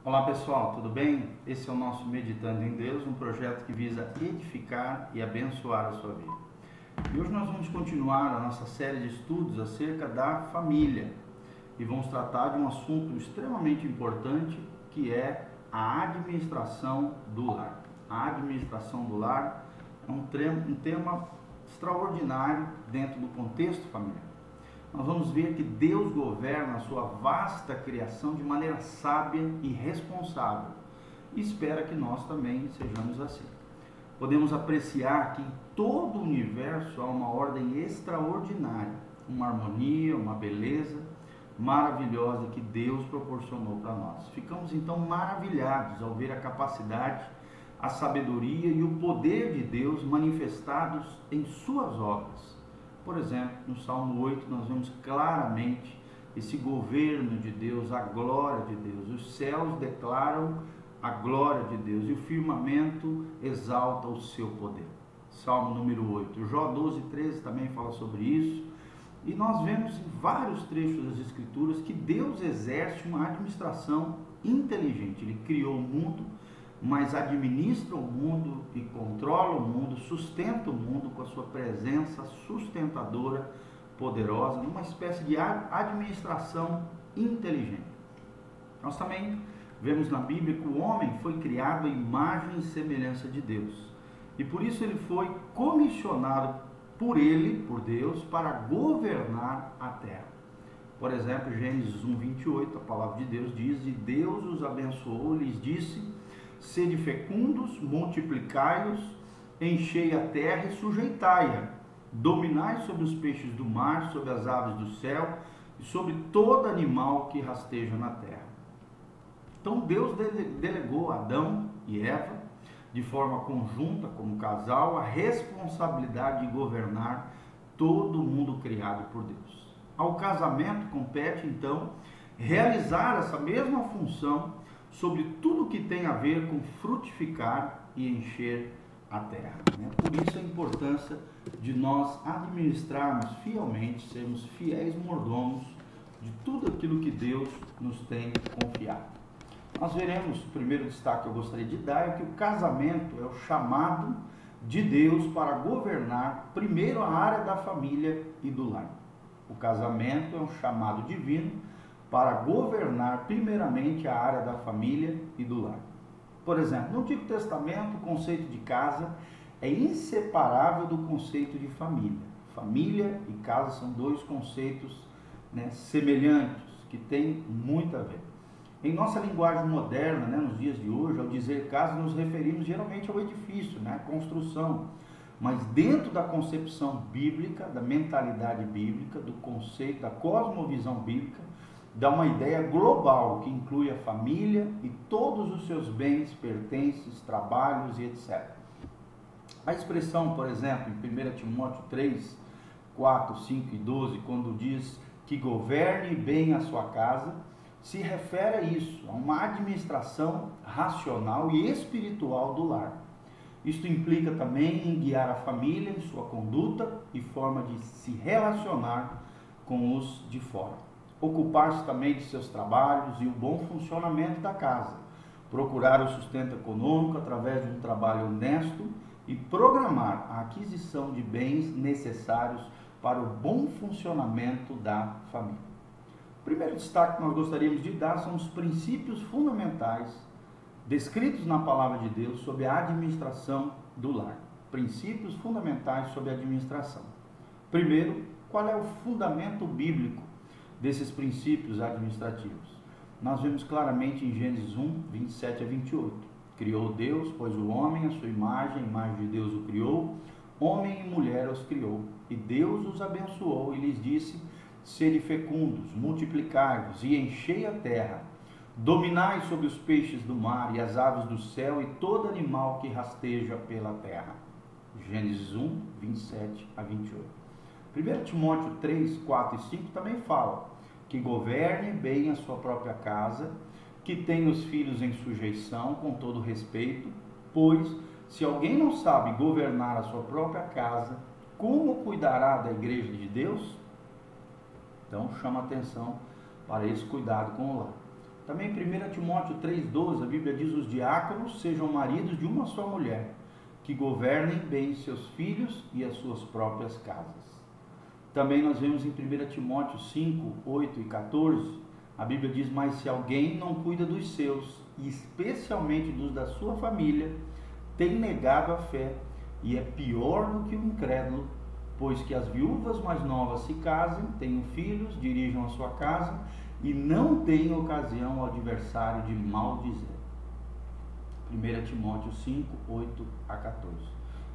Olá pessoal, tudo bem? Esse é o nosso Meditando em Deus, um projeto que visa edificar e abençoar a sua vida. E hoje nós vamos continuar a nossa série de estudos acerca da família e vamos tratar de um assunto extremamente importante que é a administração do lar. A administração do lar é um tema extraordinário dentro do contexto familiar. Nós vamos ver que Deus governa a sua vasta criação de maneira sábia e responsável e espera que nós também sejamos assim. Podemos apreciar que em todo o universo há uma ordem extraordinária, uma harmonia, uma beleza maravilhosa que Deus proporcionou para nós. Ficamos então maravilhados ao ver a capacidade, a sabedoria e o poder de Deus manifestados em suas obras. Por exemplo, no Salmo 8 nós vemos claramente esse governo de Deus, a glória de Deus. Os céus declaram a glória de Deus e o firmamento exalta o seu poder. Salmo número 8. Jó 12:13 também fala sobre isso. E nós vemos em vários trechos das Escrituras que Deus exerce uma administração inteligente. Ele criou o mundo, mas administra o mundo e controla o mundo, sustenta o mundo com a sua presença sustentadora, poderosa, numa espécie de administração inteligente. Nós também vemos na Bíblia que o homem foi criado à imagem e semelhança de Deus. E por isso ele foi comissionado por Deus, para governar a terra. Por exemplo, Gênesis 1:28, a palavra de Deus diz: "E Deus os abençoou, lhes disse: sede fecundos, multiplicai-os, enchei a terra e sujeitai-a, dominai sobre os peixes do mar, sobre as aves do céu e sobre todo animal que rasteja na terra." Então Deus delegou a Adão e Eva, de forma conjunta, como casal, a responsabilidade de governar todo o mundo criado por Deus. Ao casamento compete, então, realizar essa mesma função sobre tudo que tem a ver com frutificar e encher a terra. Por isso a importância de nós administrarmos fielmente, sermos fiéis mordomos de tudo aquilo que Deus nos tem confiado. Nós veremos, o primeiro destaque que eu gostaria de dar é que o casamento é o chamado de Deus para governar primeiro a área da família e do lar. O casamento é um chamado divino para governar primeiramente a área da família e do lar. Por exemplo, no Antigo Testamento, o conceito de casa é inseparável do conceito de família. Família e casa são dois conceitos semelhantes, que têm muito a ver. Em nossa linguagem moderna, nos dias de hoje, ao dizer casa, nos referimos geralmente ao edifício, à construção. Mas dentro da concepção bíblica, da mentalidade bíblica, do conceito, da cosmovisão bíblica, dá uma ideia global que inclui a família e todos os seus bens, pertences, trabalhos e etc. A expressão, por exemplo, em 1 Timóteo 3, 4, 5 e 12, quando diz que governe bem a sua casa, se refere a isso, a uma administração racional e espiritual do lar. Isto implica também em guiar a família em sua conduta e forma de se relacionar com os de fora. Ocupar-se também de seus trabalhos e o bom funcionamento da casa. Procurar o sustento econômico através de um trabalho honesto e programar a aquisição de bens necessários para o bom funcionamento da família. O primeiro destaque que nós gostaríamos de dar são os princípios fundamentais descritos na palavra de Deus sobre a administração do lar. Princípios fundamentais sobre a administração. Primeiro, qual é o fundamento bíblico desses princípios administrativos? Nós vemos claramente em Gênesis 1, 27 a 28. Criou Deus, pois o homem, a sua imagem, a imagem de Deus o criou, homem e mulher os criou. E Deus os abençoou e lhes disse: sede fecundos, multiplicai-vos e enchei a terra, dominai sobre os peixes do mar e as aves do céu e todo animal que rasteja pela terra. Gênesis 1, 27 a 28. 1 Timóteo 3, 4 e 5 também fala que governe bem a sua própria casa, que tenha os filhos em sujeição com todo respeito, pois se alguém não sabe governar a sua própria casa, como cuidará da igreja de Deus? Então chama atenção para esse cuidado com o lar. Também em 1 Timóteo 3,12, a Bíblia diz: os diáconos sejam maridos de uma só mulher, que governem bem seus filhos e as suas próprias casas. Também nós vemos em 1 Timóteo 5, 8 e 14, a Bíblia diz: mas se alguém não cuida dos seus, e especialmente dos da sua família, tem negado a fé, e é pior do que o incrédulo, pois que as viúvas mais novas se casem, tenham filhos, dirijam a sua casa, e não tenham ocasião ao adversário de maldizer. 1 Timóteo 5, 8 a 14.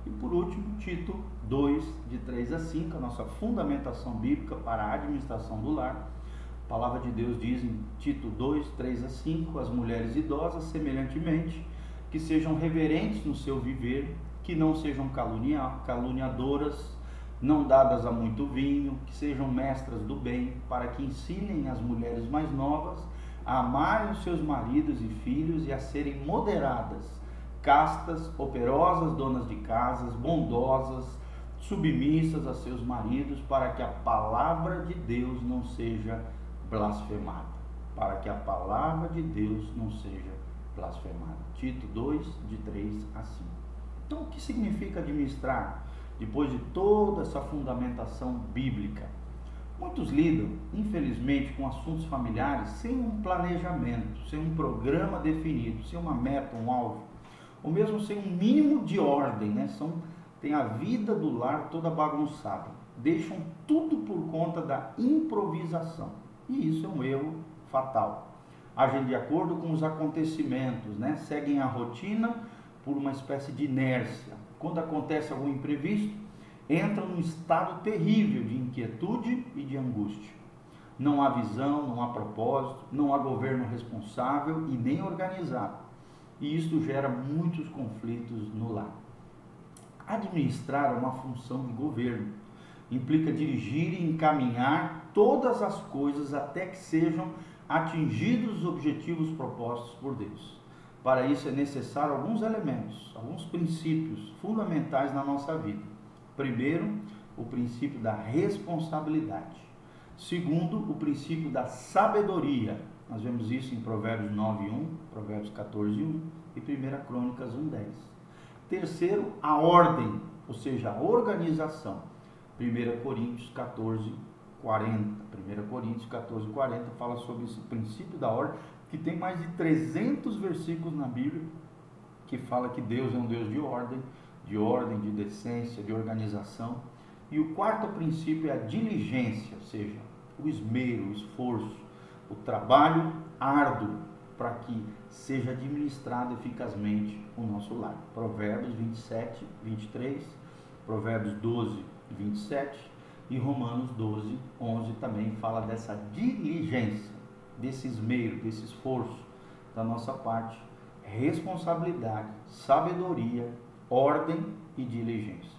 E por último, Tito 2, de 3 a 5, a nossa fundamentação bíblica para a administração do lar. A palavra de Deus diz em Tito 2, 3 a 5, as mulheres idosas, semelhantemente, que sejam reverentes no seu viver, que não sejam caluniadoras, não dadas a muito vinho, que sejam mestras do bem, para que ensinem as mulheres mais novas a amarem os seus maridos e filhos e a serem moderadas, castas, operosas, donas de casas, bondosas, submissas a seus maridos, para que a palavra de Deus não seja blasfemada. Para que a palavra de Deus não seja blasfemada. Tito 2, de 3 a 5. Então, o que significa administrar? Depois de toda essa fundamentação bíblica, muitos lidam, infelizmente, com assuntos familiares sem um planejamento, sem um programa definido, sem uma meta, um alvo, ou mesmo sem um mínimo de ordem, né? Tem a vida do lar toda bagunçada, deixam tudo por conta da improvisação, e isso é um erro fatal. Agem de acordo com os acontecimentos, né? Seguem a rotina por uma espécie de inércia. Quando acontece algum imprevisto, entram num estado terrível de inquietude e de angústia. Não há visão, não há propósito, não há governo responsável e nem organizado. E isto gera muitos conflitos no lar. Administrar é uma função de governo. Implica dirigir e encaminhar todas as coisas até que sejam atingidos os objetivos propostos por Deus. Para isso é necessário alguns elementos, alguns princípios fundamentais na nossa vida. Primeiro, o princípio da responsabilidade. Segundo, o princípio da sabedoria. Nós vemos isso em Provérbios 9:1, Provérbios 14:1 e 1 Crônicas 1:10. Terceiro, a ordem, ou seja, a organização. 1 Coríntios 14:40. 1 Coríntios 14:40 fala sobre esse princípio da ordem, que tem mais de 300 versículos na Bíblia que fala que Deus é um Deus de ordem, de decência, de organização. E o quarto princípio é a diligência, ou seja, o esmero, o esforço, o trabalho árduo para que seja administrado eficazmente o nosso lar. Provérbios 27:23, Provérbios 12:27 e Romanos 12:11 também fala dessa diligência, desse esmero, desse esforço da nossa parte, responsabilidade, sabedoria, ordem e diligência.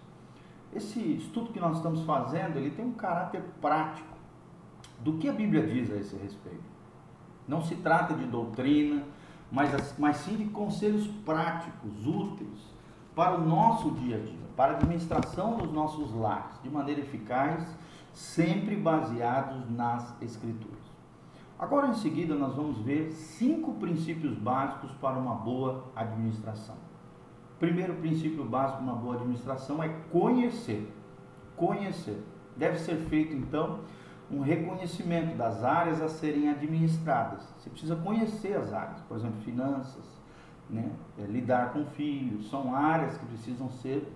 Esse estudo que nós estamos fazendo, ele tem um caráter prático do que a Bíblia diz a esse respeito. Não se trata de doutrina, mas sim de conselhos práticos, úteis para o nosso dia a dia, para a administração dos nossos lares, de maneira eficaz, sempre baseados nas Escrituras. Agora, em seguida, nós vamos ver 5 princípios básicos para uma boa administração. O primeiro princípio básico de uma boa administração é conhecer. Conhecer. Deve ser feito, então, um reconhecimento das áreas a serem administradas. Você precisa conhecer as áreas, por exemplo, finanças, né? Lidar com filhos, são áreas que precisam ser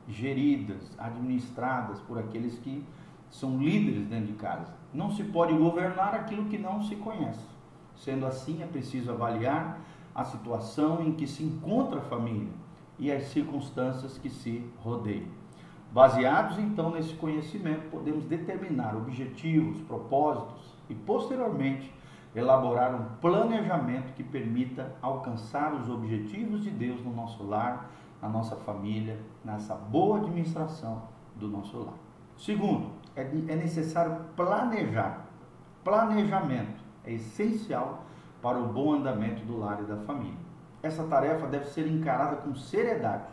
geridas, administradas por aqueles que são líderes dentro de casa. Não se pode governar aquilo que não se conhece. Sendo assim, é preciso avaliar a situação em que se encontra a família e as circunstâncias que se rodeiam. Baseados então nesse conhecimento, podemos determinar objetivos, propósitos e posteriormente elaborar um planejamento que permita alcançar os objetivos de Deus no nosso lar, na nossa família, nessa boa administração do nosso lar. Segundo, é necessário planejar. Planejamento é essencial para o bom andamento do lar e da família. Essa tarefa deve ser encarada com seriedade.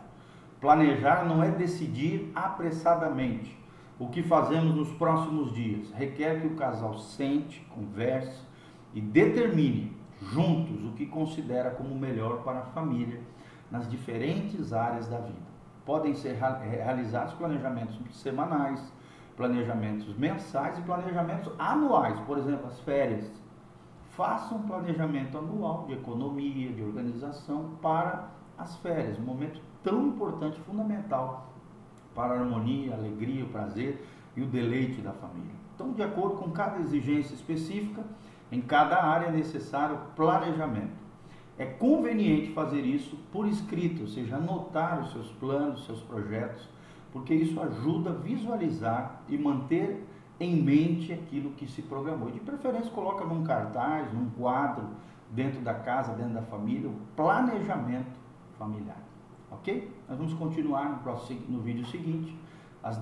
Planejar não é decidir apressadamente o que fazemos nos próximos dias. Requer que o casal sente, converse e determine, juntos o que considera como melhor para a família nas diferentes áreas da vida. Podem ser realizados planejamentos semanais, planejamentos mensais e planejamentos anuais, por exemplo, as férias. Faça um planejamento anual de economia, de organização para as férias, um momento tão importante, fundamental para a harmonia, a alegria, o prazer e o deleite da família. Então, de acordo com cada exigência específica, em cada área é necessário planejamento. É conveniente fazer isso por escrito, ou seja, anotar os seus planos, os seus projetos, porque isso ajuda a visualizar e manter em mente aquilo que se programou. E de preferência, coloca num cartaz, num quadro, dentro da casa, dentro da família, o planejamento familiar. Ok? Nós vamos continuar no vídeo seguinte os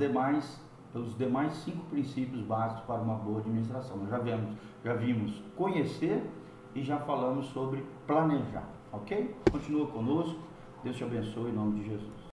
demais 5 princípios básicos para uma boa administração. Nós já vimos conhecer e já falamos sobre planejar. Ok? Continua conosco. Deus te abençoe em nome de Jesus.